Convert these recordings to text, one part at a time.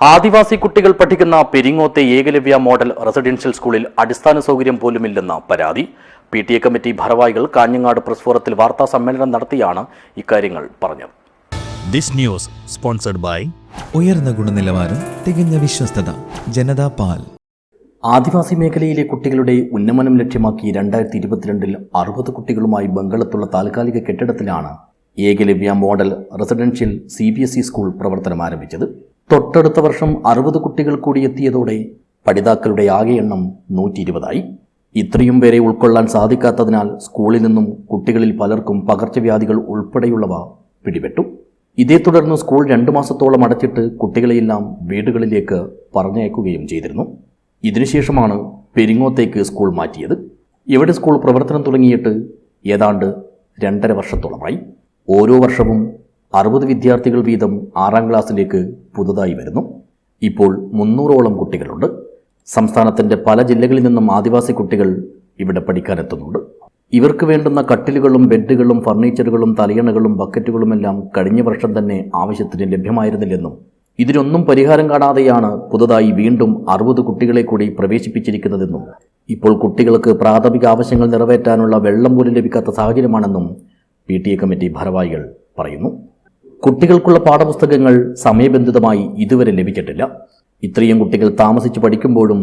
ആദിവാസി കുട്ടികൾ പഠിക്കുന്ന പെരിങ്ങോത്തെ Eklavya model residential സ്കൂളിൽ അടിസ്ഥാന സൗകര്യം പോലുമില്ലെന്ന പരാതി. PTA കമ്മിറ്റി ഭാരവാഹികൾ കാഞ്ഞങ്ങാട് പ്രസ് ഫോറത്തിൽ വാർത്താ സമ്മേളനം നടത്തിയാണ് ഇക്കാര്യങ്ങൾ പറഞ്ഞത്. ദിസ് ന്യൂസ് സ്പോൺസർഡ് ബൈ ഉയർന്ന ഗുണനിലവാരം, തികഞ്ഞ വിശ്വസ്തത, ജനതാ പാൽ. ആദിവാസി മേഖലയിലെ കുട്ടികളുടെ ഉന്നമനം ലക്ഷ്യമാക്കി 2022 60 കുട്ടികളുമായി ബംഗളത്തുള്ള താൽക്കാലിക കെട്ടിടത്തിലാണ് Eklavya model residential CBSE school പ്രവർത്തനം ആരംഭിച്ചത്. തൊട്ടടുത്ത വർഷം 60 കുട്ടികൾ കൂടി എത്തിയതോടെ പഠിതാക്കളുടെ ആകെ എണ്ണം 120ആയി. ഇത്രയും പേരെ ഉൾക്കൊള്ളാൻ സാധിക്കാത്തതിനാൽ സ്കൂളിൽ നിന്നും കുട്ടികളിൽ പലർക്കും പകർച്ചവ്യാധികൾ ഉൾപ്പെടെയുള്ളവ പിടിപെട്ടു. ഇതേ തുടർന്ന് സ്കൂൾ 2 മാസത്തോളം അടച്ചിട്ട് കുട്ടികളെയെല്ലാം വീടുകളിലേക്ക് പറഞ്ഞയക്കുകയും ചെയ്തിരുന്നു. ഇതിനുശേഷമാണ് പെരിങ്ങോത്തേക്ക് സ്കൂൾ മാറ്റിയത്. ഇവിടെ സ്കൂൾ പ്രവർത്തനം തുടങ്ങിയിട്ട് ഏതാണ്ട് 2.5 വർഷത്തോളമായി. ഓരോ വർഷവും 60 വിദ്യാർത്ഥികൾ വീതം 6ാം ക്ലാസ്സിലേക്ക് പുതുതായി വരുന്നു. ഇപ്പോൾ 300ഓളം കുട്ടികളുണ്ട്. സംസ്ഥാനത്തിൻ്റെ പല ജില്ലകളിൽ നിന്നും ആദിവാസി കുട്ടികൾ ഇവിടെ പഠിക്കാനെത്തുന്നുണ്ട്. ഇവർക്ക് വേണ്ടുന്ന കട്ടിലുകളും ബെഡുകളും ഫർണിച്ചറുകളും തലയണകളും ബക്കറ്റുകളുമെല്ലാം കഴിഞ്ഞ വർഷം തന്നെ ആവശ്യത്തിന് ലഭ്യമായിരുന്നില്ലെന്നും ഇതിനൊന്നും പരിഹാരം കാണാതെയാണ് പുതുതായി വീണ്ടും 60 കുട്ടികളെ കൂടി പ്രവേശിപ്പിച്ചിരിക്കുന്നതെന്നും ഇപ്പോൾ കുട്ടികൾക്ക് പ്രാഥമിക ആവശ്യങ്ങൾ നിറവേറ്റാനുള്ള വെള്ളം പോലും ലഭിക്കാത്ത സാഹചര്യമാണെന്നും PTA കമ്മിറ്റി ഭാരവാഹികൾ പറയുന്നു. കുട്ടികൾക്കുള്ള പാഠപുസ്തകങ്ങൾ സമയബന്ധിതമായി ഇതുവരെ ലഭിച്ചിട്ടില്ല. ഇത്രയും കുട്ടികൾ താമസിച്ച് പഠിക്കുമ്പോഴും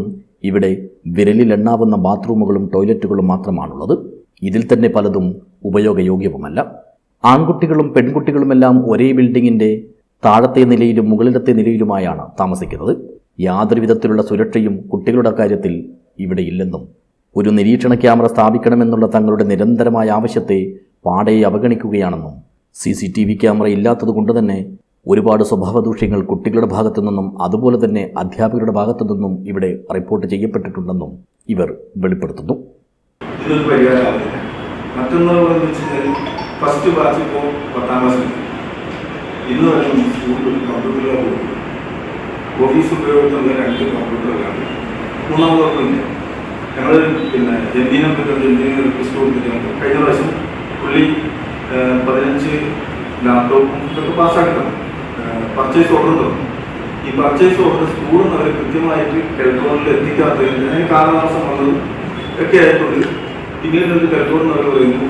ഇവിടെ വിരലിലെണ്ണാവുന്ന ബാത്റൂമുകളും ടോയ്ലറ്റുകളും മാത്രമാണുള്ളത്. ഇതിൽ തന്നെ പലതും ഉപയോഗയോഗ്യവുമല്ല. ആൺകുട്ടികളും പെൺകുട്ടികളുമെല്ലാം ഒരേ ബിൽഡിങ്ങിൻ്റെ താഴത്തെ നിലയിലും മുകളിലത്തെ നിലയിലുമായാണ് താമസിക്കുന്നത്. യാതൊരു വിധത്തിലുള്ള സുരക്ഷയും കുട്ടികളുടെ കാര്യത്തിൽ ഇവിടെ ഇല്ലെന്നും ഒരു നിരീക്ഷണ ക്യാമറ സ്ഥാപിക്കണമെന്നുള്ള തങ്ങളുടെ നിരന്തരമായ ആവശ്യത്തെ പാടെ അവഗണിക്കുകയാണെന്നും CCTV ക്യാമറ ഇല്ലാത്തതുകൊണ്ട് തന്നെ ഒരുപാട് സ്വഭാവദൂഷ്യങ്ങൾ കുട്ടികളുടെ ഭാഗത്തു നിന്നും അതുപോലെ തന്നെ അധ്യാപകരുടെ ഭാഗത്തു നിന്നും ഇവിടെ റിപ്പോർട്ട് ചെയ്യപ്പെട്ടിട്ടുണ്ടെന്നും ഇവർ വെളിപ്പെടുത്തുന്നു. ഇതൊരു പരിഹാരമാവില്ല. മറ്റൊന്നുള്ളതെന്ന് വെച്ചാൽ ഫസ്റ്റ് ബാച്ച് ഇപ്പോൾ 10ാം ക്ലാസ്സിൽ ഇന്ന് വരെ സ്കൂളിൽ കമ്പ്യൂട്ടറുകൾ പോകും. ഓഫീസ് ഉപയോഗത്തിലുള്ള 2 കമ്പ്യൂട്ടറുകളാണ്. 3ാമതൊന്നുമില്ല. ഞങ്ങൾ എഞ്ചിനീയർക്ക് സ്കൂൾ കഴിഞ്ഞ പ്രാവശ്യം പുള്ളി 15 ലാപ്ടോപ്പും ഇതൊക്കെ പാസ്സാക്കണം. പർച്ചേസ് ഓർഡർ തന്നു. ഈ പർച്ചേസ് ഓർഡർ സ്കൂളിൽ നിന്ന് അവർ കൃത്യമായിട്ട് കെൽട്രോണിൽ എത്തിക്കാത്തതിന് അതിന് കാലതാമസം വന്നത് ഒക്കെ ആയിട്ടുണ്ട്. പിന്നീട് കെൽട്രോണിൽ അവർ പറയുന്നു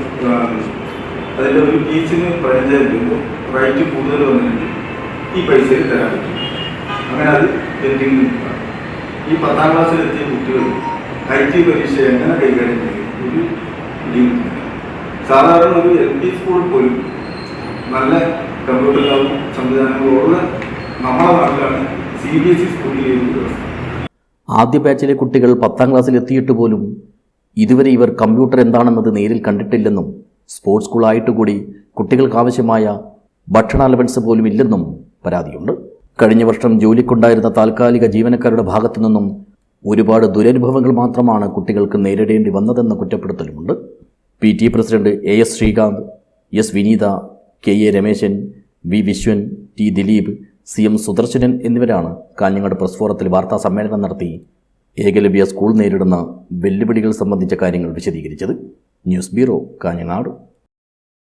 അതിൻ്റെ ഒരു പീസിന് 15,000 രൂപ റൈറ്റ് കൂടുതൽ വന്നിട്ടുണ്ട്, ഈ പൈസയിൽ തരാൻ പറ്റും. അങ്ങനെ അത് പെൻഡിങ് നിൽക്കുകയാണ്. ഈ 10ാം ക്ലാസ്സിലെത്തിയ കുട്ടികൾ IT പരീക്ഷ എങ്ങനെ കൈകാര്യം ചെയ്യും ഒരു പിടിയും. സാധാരണ ഒരു LP സ്കൂളിൽ പോലും നല്ല കമ്പ്യൂട്ടറുകളും സംവിധാനങ്ങളുള്ള നമ്മളെ നാട്ടിലാണ് CBSE സ്കൂളിലെ വ്യവസ്ഥ. ആദ്യ ബാച്ചിലെ കുട്ടികൾ 10ാം ക്ലാസ്സിൽ എത്തിയിട്ട് പോലും ഇതുവരെ ഇവർ കമ്പ്യൂട്ടർ എന്താണെന്നത് നേരിൽ കണ്ടിട്ടില്ലെന്നും സ്പോർട്സ് സ്കൂളായിട്ട് കൂടി കുട്ടികൾക്കാവശ്യമായ ഭക്ഷണ അലവൻസ് പോലും ഇല്ലെന്നും പരാതിയുണ്ട്. കഴിഞ്ഞ വർഷം ജോലിക്കുണ്ടായിരുന്ന താൽക്കാലിക ജീവനക്കാരുടെ ഭാഗത്തു നിന്നും ഒരുപാട് ദുരനുഭവങ്ങൾ മാത്രമാണ് കുട്ടികൾക്ക് നേരിടേണ്ടി വന്നതെന്ന കുറ്റപ്പെടുത്തലുമുണ്ട്. PTA president AS Srikanth, S Vineetha, KA Rameshan, V Vishwan, T Dileep, CM Sudarshanan എന്നിവരാണ് കാഞ്ഞങ്ങാട് പ്രസ് ഫോറത്തിൽ വാർത്താ സമ്മേളനം നടത്തി ഏകലവ്യ സ്കൂൾ നേരിടുന്ന വെല്ലുവിളികൾ സംബന്ധിച്ച കാര്യങ്ങൾ വിശദീകരിച്ചത്. News bureau, Kanhangad.